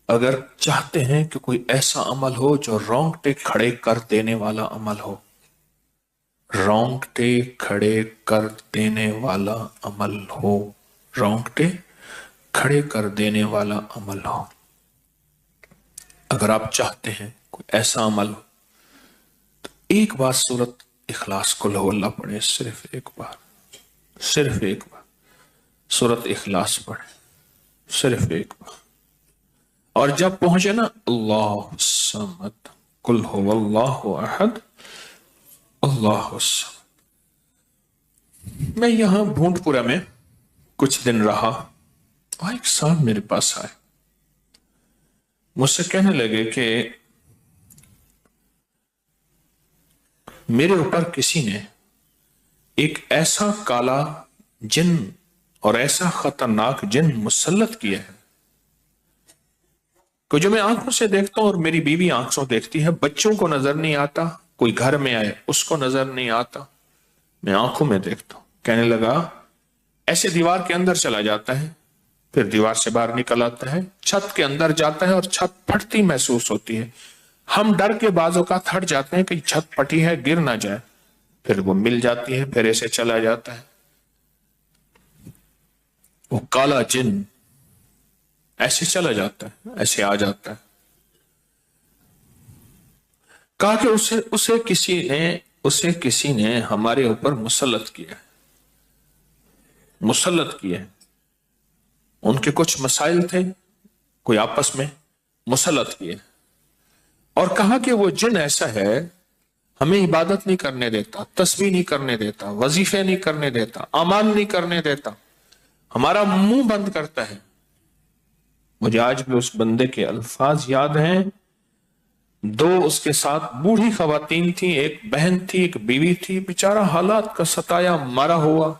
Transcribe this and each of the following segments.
اگر چاہتے ہیں کہ کوئی ایسا عمل ہو جو رونگٹے کھڑے کر دینے والا عمل ہو، رونگٹے کھڑے کر دینے والا عمل ہو، رونگٹے کھڑے کر دینے والا عمل ہو، اگر آپ چاہتے ہیں کوئی ایسا عمل ہو، ایک بار سورت اخلاص قل ہو اللہ پڑھے، صرف ایک بار، صرف ایک بار سورت اخلاص پڑھے، صرف ایک بار. اور جب پہنچے نا اللہ الصمد قل هو اللہ احد اللہ الصمد. میں یہاں بھونٹ پورا میں کچھ دن رہا اور ایک صاحب میرے پاس آئے، مجھ سے کہنے لگے کہ میرے اوپر کسی نے ایک ایسا کالا جن اور ایسا خطرناک جن مسلط کیا ہے کہ جو میں آنکھوں سے دیکھتا ہوں اور میری بیوی آنکھوں دیکھتی ہے، بچوں کو نظر نہیں آتا، کوئی گھر میں آئے اس کو نظر نہیں آتا، میں آنکھوں میں دیکھتا ہوں. کہنے لگا ایسے دیوار کے اندر چلا جاتا ہے، پھر دیوار سے باہر نکل آتا ہے، چھت کے اندر جاتا ہے اور چھت پھٹتی محسوس ہوتی ہے، ہم ڈر کے بعض اوقات ہٹ جاتے ہیں کہ چھت پھٹی ہے گر نہ جائے، پھر وہ مل جاتی ہے، پھر ایسے چلا جاتا ہے. وہ کالا جن ایسے چلا جاتا ہے، ایسے آ جاتا ہے. کہا کہ اسے کسی نے ہمارے اوپر مسلط کیا ہے، مسلط کیا ہے. ان کے کچھ مسائل تھے، کوئی آپس میں مسلط کیے، اور کہا کہ وہ جن ایسا ہے ہمیں عبادت نہیں کرنے دیتا، تسبیح نہیں کرنے دیتا، وظیفے نہیں کرنے دیتا، اعمال نہیں کرنے دیتا، ہمارا منہ بند کرتا ہے. مجھے آج بھی اس بندے کے الفاظ یاد ہیں. دو اس کے ساتھ بوڑھی خواتین تھیں، ایک بہن تھی، ایک بیوی تھی، بیچارہ حالات کا ستایا مارا ہوا،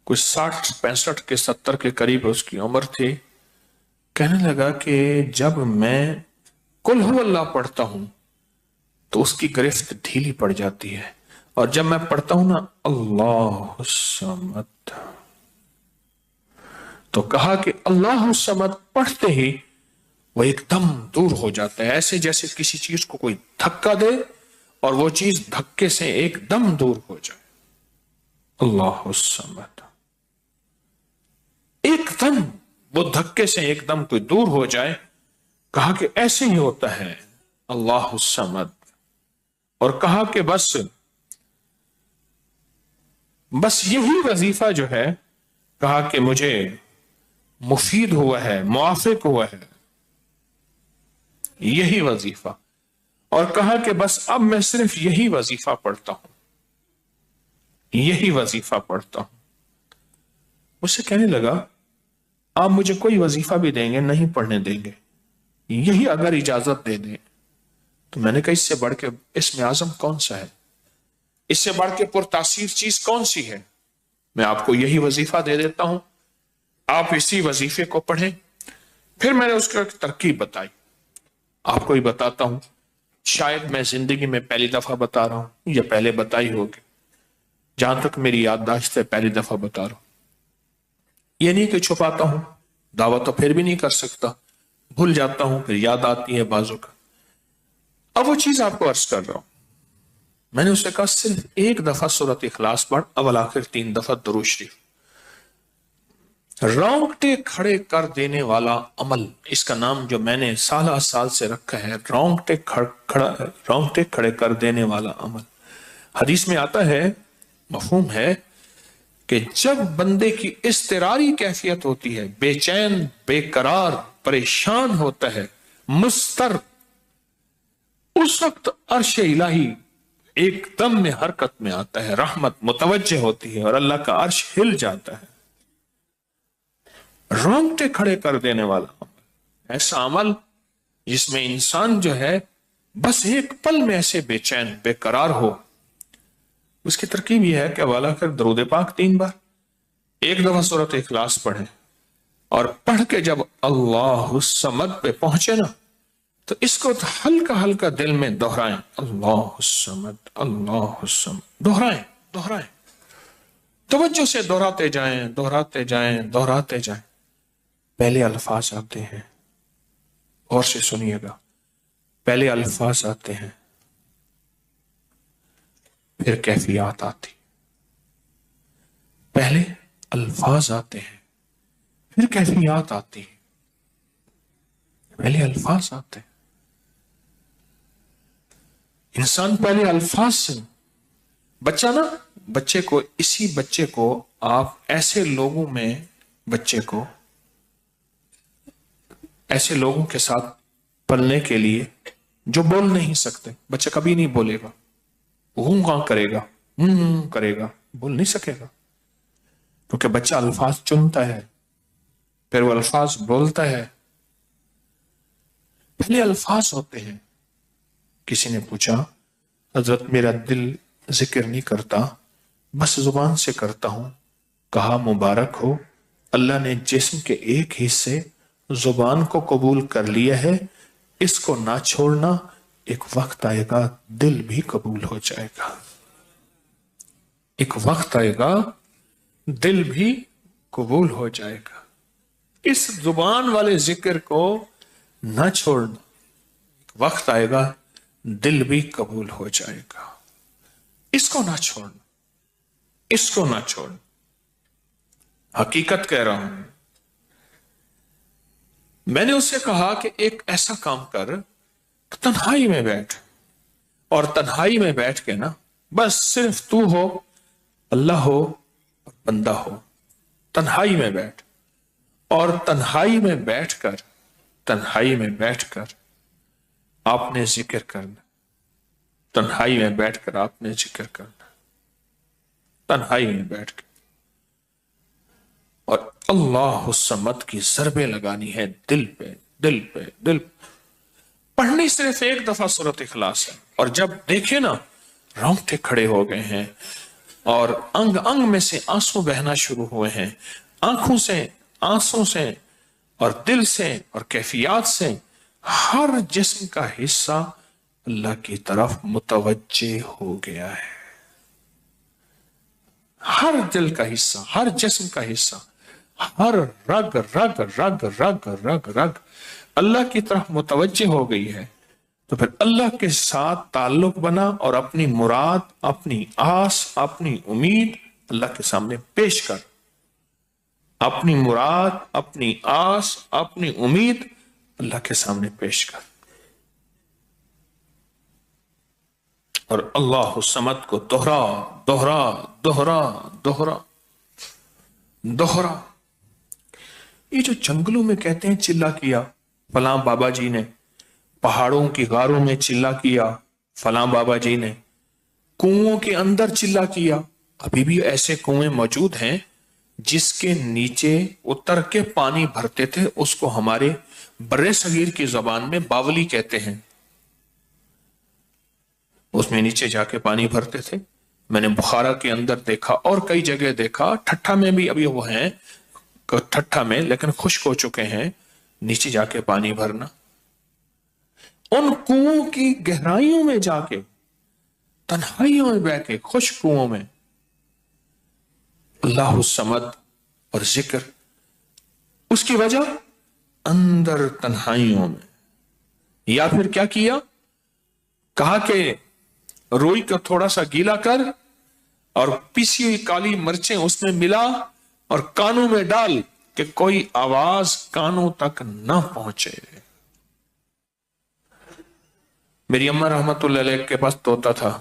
کوئی 60 65 کے 70 کے قریب اس کی عمر تھی. کہنے لگا کہ جب میں قل ہو اللہ پڑھتا ہوں تو اس کی گرفت ڈھیلی پڑ جاتی ہے، اور جب میں پڑھتا ہوں نا اللہ الصمد، تو کہا کہ اللہ الصمد پڑھتے ہی وہ ایک دم دور ہو جاتا ہے، ایسے جیسے کسی چیز کو کوئی دھکا دے اور وہ چیز دھکے سے ایک دم دور ہو جائے. اللہ الصمد ایک دم وہ دھکے سے ایک دم کوئی دور ہو جائے. کہا کہ ایسے ہی ہوتا ہے اللہ الصمد. اور کہا کہ بس یہی وظیفہ جو ہے، کہا کہ مجھے مفید ہوا ہے، موافق ہوا ہے یہی وظیفہ. اور کہا کہ بس اب میں صرف یہی وظیفہ پڑھتا ہوں، یہی وظیفہ پڑھتا ہوں. مجھ سے کہنے لگا آپ مجھے کوئی وظیفہ بھی دیں گے نہیں پڑھنے دیں گے، یہی اگر اجازت دے دیں. تو میں نے کہا اس سے بڑھ کے اسم اعظم کون سا ہے، اس سے بڑھ کے پرتاثیر چیز کون سی ہے؟ میں آپ کو یہی وظیفہ دے دیتا ہوں، آپ اسی وظیفے کو پڑھیں. پھر میں نے اس کو ایک ترکیب بتائی، آپ کو ہی بتاتا ہوں، شاید میں زندگی میں پہلی دفعہ بتا رہا ہوں یا پہلے بتائی ہوگی، جہاں تک میری یادداشت ہے پہلی دفعہ بتا رہا ہوں. یہ نہیں کہ چھپاتا ہوں، دعویٰ تو پھر بھی نہیں کر سکتا، بھول جاتا ہوں پھر یاد آتی ہے بازو کا. اب وہ چیز آپ کو عرض کر رہا ہوں. میں نے اسے کہا صرف ایک دفعہ سورۃ اخلاص پڑھ، اول آخر 3 دفعہ درود شریف. رونگٹے کھڑے کر دینے والا عمل، اس کا نام جو میں نے سال سے رکھا ہے رونگٹے کھڑے کر دینے والا عمل. حدیث میں آتا ہے، مفہوم ہے کہ جب بندے کی اضطراری کیفیت ہوتی ہے، بے چین، بے قرار، پریشان ہوتا ہے، مضطر، اس وقت عرش الہی ایک دم میں حرکت میں آتا ہے، رحمت متوجہ ہوتی ہے اور اللہ کا عرش ہل جاتا ہے. رونگٹے کھڑے کر دینے والا عمل، ایسا عمل جس میں انسان جو ہے بس ایک پل میں ایسے بے چین بے قرار ہو. اس کی ترکیب یہ ہے کہ والا کر درود پاک 3 بار، ایک دفعہ سورۃ اخلاص پڑھیں، اور پڑھ کے جب اللہ الصمد پہ پہنچے نا تو اس کو ہلکا ہلکا دل میں دہرائیں، اللہ الصمد اللہ الصمد، دہرائیں توجہ سے، دہراتے جائیں دہراتے جائیں دہراتے جائیں. پہلے الفاظ آتے ہیں اور سے سنیے گا، پہلے الفاظ آتے ہیں، پھر کیفیات آتی، پہلے الفاظ آتے ہیں پھر کیفیات آتی ہے، پہلے الفاظ آتے ہیں، انسان پہلے الفاظ سے، بچہ نا، اسی بچے کو آپ ایسے لوگوں میں، بچے کو ایسے لوگوں کے ساتھ پلنے کے لیے جو بول نہیں سکتے، بچہ کبھی نہیں بولے گا، ہوں ہاں کرے گا، کرے گا، بول نہیں سکے گا، کیونکہ بچہ الفاظ چنتا ہے پھر وہ الفاظ بولتا ہے، پہلے الفاظ ہوتے ہیں۔ کسی نے پوچھا، حضرت میرا دل ذکر نہیں کرتا، بس زبان سے کرتا ہوں۔ کہا مبارک ہو، اللہ نے جسم کے ایک حصے زبان کو قبول کر لیا ہے، اس کو نہ چھوڑنا، ایک وقت آئے گا دل بھی قبول ہو جائے گا، ایک وقت آئے گا دل بھی قبول ہو جائے گا، اس زبان والے ذکر کو نہ چھوڑنا، ایک وقت آئے گا دل بھی قبول ہو جائے گا، اس کو نہ چھوڑنا، اس کو نہ چھوڑنا، حقیقت کہہ رہا ہوں۔ میں نے اس سے کہا کہ ایک ایسا کام کر، تنہائی میں بیٹھ، اور تنہائی میں بیٹھ کے نا، بس صرف تو ہو، اللہ ہو اور بندہ ہو، تنہائی میں بیٹھ، اور تنہائی میں بیٹھ کر، تنہائی میں بیٹھ کر آپ نے ذکر کرنا، تنہائی میں بیٹھ کر آپ نے ذکر کرنا، تنہائی میں بیٹھ کر، اور اللہ الصمد کی ضربیں لگانی ہے دل پہ، دل پہ، دل پہ۔ پڑھنی صرف ایک دفعہ سورۃ اخلاص ہے، اور جب دیکھیں نا رونگٹے کھڑے ہو گئے ہیں، اور انگ انگ میں سے آنسو بہنا شروع ہوئے ہیں، آنکھوں سے، آنسوں سے، اور دل سے، اور کیفیات سے، ہر جسم کا حصہ اللہ کی طرف متوجہ ہو گیا ہے، ہر دل کا حصہ، ہر جسم کا حصہ، ہر رگ رگ رگ رگ رگ رگ اللہ کی طرف متوجہ ہو گئی ہے، تو پھر اللہ کے ساتھ تعلق بنا، اور اپنی مراد، اپنی آس، اپنی امید اللہ کے سامنے پیش کر، اپنی مراد، اپنی آس، اپنی امید اللہ کے سامنے پیش کر، اور اللہ الصمد کو دوہرا دوہرا دوہرا دوہرا دوہرا۔ یہ جو جنگلوں میں کہتے ہیں چلا کیا فلاں بابا جی نے، پہاڑوں کی غاروں میں چلا کیا فلاں بابا جی نے، کنووں کے اندر چلا کیا، ابھی بھی ایسے کنویں موجود ہیں جس کے نیچے اتر کے پانی بھرتے تھے، اس کو ہمارے برے صغیر کی زبان میں باولی کہتے ہیں، اس میں نیچے جا کے پانی بھرتے تھے۔ میں نے بخارا کے اندر دیکھا اور کئی جگہ دیکھا، ٹھٹھا میں بھی ابھی وہ ہیں، ٹھٹھا میں لیکن خشک ہو چکے ہیں، نیچے جا کے پانی بھرنا، ان کنووں کی گہرائیوں میں جا کے، تنہائیوں میں بیٹھ کے، خشک کنووں میں اللہ الصمد اور ذکر، اس کی وجہ اندر تنہائیوں میں۔ یا پھر کیا کیا؟ کہا کہ روئی کو تھوڑا سا گیلا کر، اور پیسی ہوئی کالی مرچیں اس میں ملا، اور کانوں میں ڈال کہ کوئی آواز کانوں تک نہ پہنچے۔ میری اماں رحمت اللہ علیہ کے پاس طوطا تھا،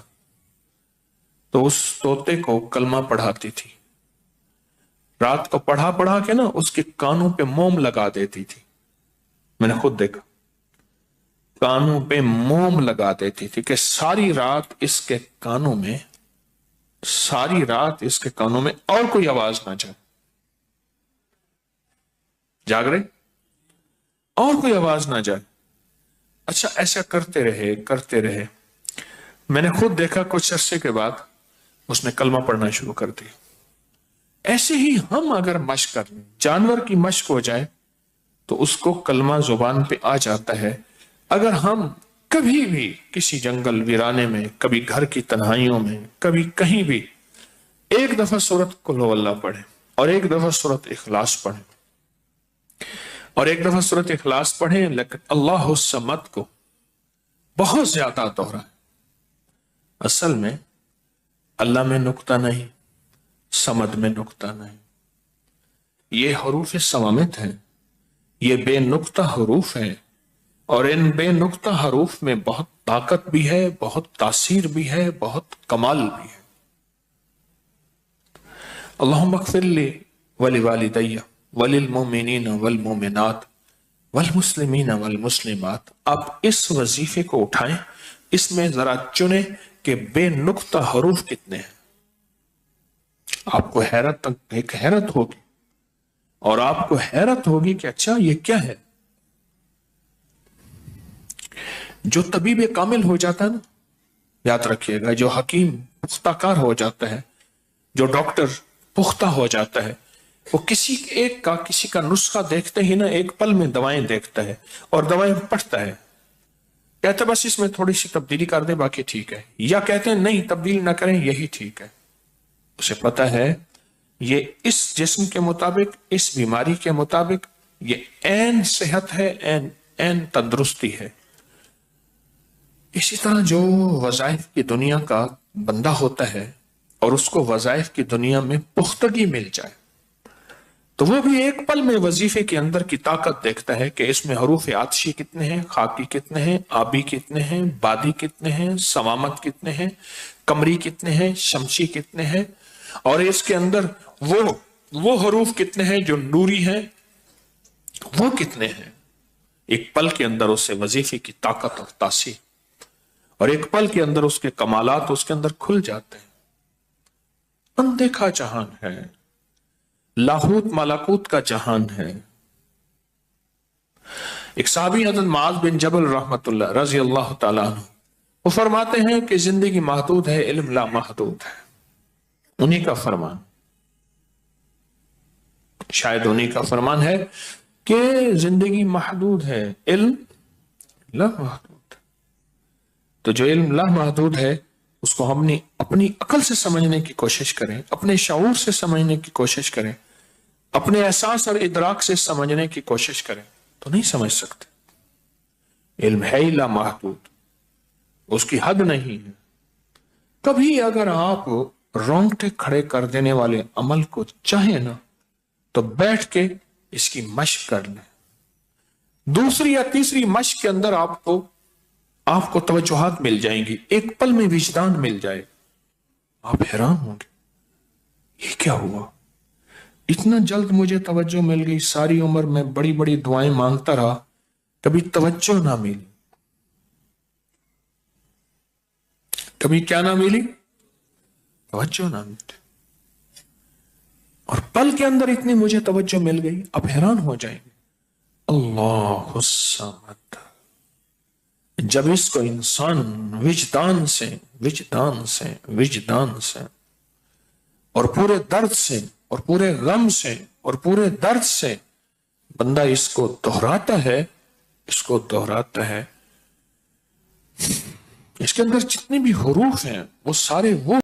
تو اس طوطے کو کلمہ پڑھاتی تھی، رات کو پڑھا پڑھا کے نا اس کے کانوں پہ موم لگا دیتی تھی، میں نے خود دیکھا، کانوں پہ موم لگا دیتی تھی کہ ساری رات اس کے کانوں میں، ساری رات اس کے کانوں میں اور کوئی آواز نہ جائے، جاگ رہے، اور کوئی آواز نہ جائے۔ اچھا ایسا کرتے رہے کرتے رہے، میں نے خود دیکھا کچھ عرصے کے بعد اس نے کلمہ پڑھنا شروع کر دی۔ ایسے ہی ہم اگر مشق کر لیں، جانور کی مشق ہو جائے تو اس کو کلمہ زبان پہ آ جاتا ہے۔ اگر ہم کبھی بھی کسی جنگل ویرانے میں، کبھی گھر کی تنہائیوں میں، کبھی کہیں بھی ایک دفعہ سورۃ قل ہو اللہ پڑھیں اور ایک دفعہ سورۃ اخلاص پڑھیں، اور ایک دفعہ سورۃ اخلاص پڑھیں، لیکن اللہ الصمد کو بہت زیادہ دوہرائیں۔ اصل میں اللہ میں نقطہ نہیں، صمد میں نقطہ نہیں، یہ حروف صوامت ہیں، یہ بے نقطہ حروف ہیں، اور ان بے نقطہ حروف میں بہت طاقت بھی ہے، بہت تاثیر بھی ہے، بہت کمال بھی ہے۔ اللہم اغفر لی ولوالدی وللمؤمنین والمؤمنات والمسلمین والمسلمات۔ آپ اس وظیفے کو اٹھائیں، اس میں ذرا چنیں کہ بے نقطہ حروف کتنے ہیں۔ آپ کو ایک حیرت ہوگی، اور آپ کو حیرت ہوگی کہ اچھا یہ کیا ہے۔ جو طبیب کامل ہو جاتا ہے نا، یاد رکھیے گا، جو حکیم پختہ کار ہو جاتا ہے، جو ڈاکٹر پختہ ہو جاتا ہے، وہ کسی کا نسخہ دیکھتے ہی نا ایک پل میں دوائیں دیکھتا ہے اور دوائیں پڑھتا ہے، کہتے بس اس میں تھوڑی سی تبدیلی کر دیں باقی ٹھیک ہے، یا کہتے ہیں نہیں تبدیل نہ کریں یہی ٹھیک ہے۔ اسے پتہ ہے یہ اس جسم کے مطابق، اس بیماری کے مطابق یہ عین صحت ہے، عین تندرستی ہے۔ اسی طرح جو وظائف کی دنیا کا بندہ ہوتا ہے اور اس کو وظائف کی دنیا میں پختگی مل جائے تو وہ بھی ایک پل میں وظیفے کے اندر کی طاقت دیکھتا ہے کہ اس میں حروف آتشی کتنے ہیں، خاکی کتنے ہیں، آبی کتنے ہیں، بادی کتنے ہیں، سوامت کتنے ہیں، قمری کتنے ہیں، شمسی کتنے ہیں، اور اس کے اندر وہ حروف کتنے ہیں جو نوری ہیں، وہ کتنے ہیں۔ ایک پل کے اندر اسے وظیفے کی طاقت اور تاثیر، اور ایک پل کے اندر اس کے کمالات اس کے اندر کھل جاتے ہیں۔ اندیکھا جہان ہے، لاہوت ملاکوت کا جہان ہے۔ ایک صحابی حضرت معاذ بن جبل رحمت اللہ رضی اللہ تعالیٰ عنہ، وہ فرماتے ہیں کہ زندگی محدود ہے، علم لا محدود ہے۔ انہی کا فرمان، شاید انہی کا فرمان ہے کہ زندگی محدود ہے، علم لا محدود۔ تو جو علم لا محدود ہے اس کو ہم نے اپنی عقل سے سمجھنے کی کوشش کریں، اپنے شعور سے سمجھنے کی کوشش کریں، اپنے احساس اور ادراک سے سمجھنے کی کوشش کریں تو نہیں سمجھ سکتے۔ علم ہے ہی لا محدود، اس کی حد نہیں ہے۔ کبھی اگر آپ رونگٹے کھڑے کر دینے والے عمل کو چاہیں نا تو بیٹھ کے اس کی مشق کر لیں۔ دوسری یا تیسری مشق کے اندر آپ کو توجہات مل جائیں گی، ایک پل میں وجدان مل جائے، آپ حیران ہوں گے یہ کیا ہوا، اتنا جلد مجھے توجہ مل گئی، ساری عمر میں بڑی بڑی دعائیں مانگتا رہا، کبھی توجہ نہ ملی، کبھی کیا نہ ملی، توجہ نہ ملی، اور پل کے اندر اتنی مجھے توجہ مل گئی، آپ حیران ہو جائیں گے۔ اللہ الصمد، جب اس کو انسان وجدان سے اور پورے درد سے اور پورے غم سے اور پورے درد سے بندہ اس کو دہراتا ہے، اس کے اندر جتنے بھی حروف ہیں وہ سارے وہ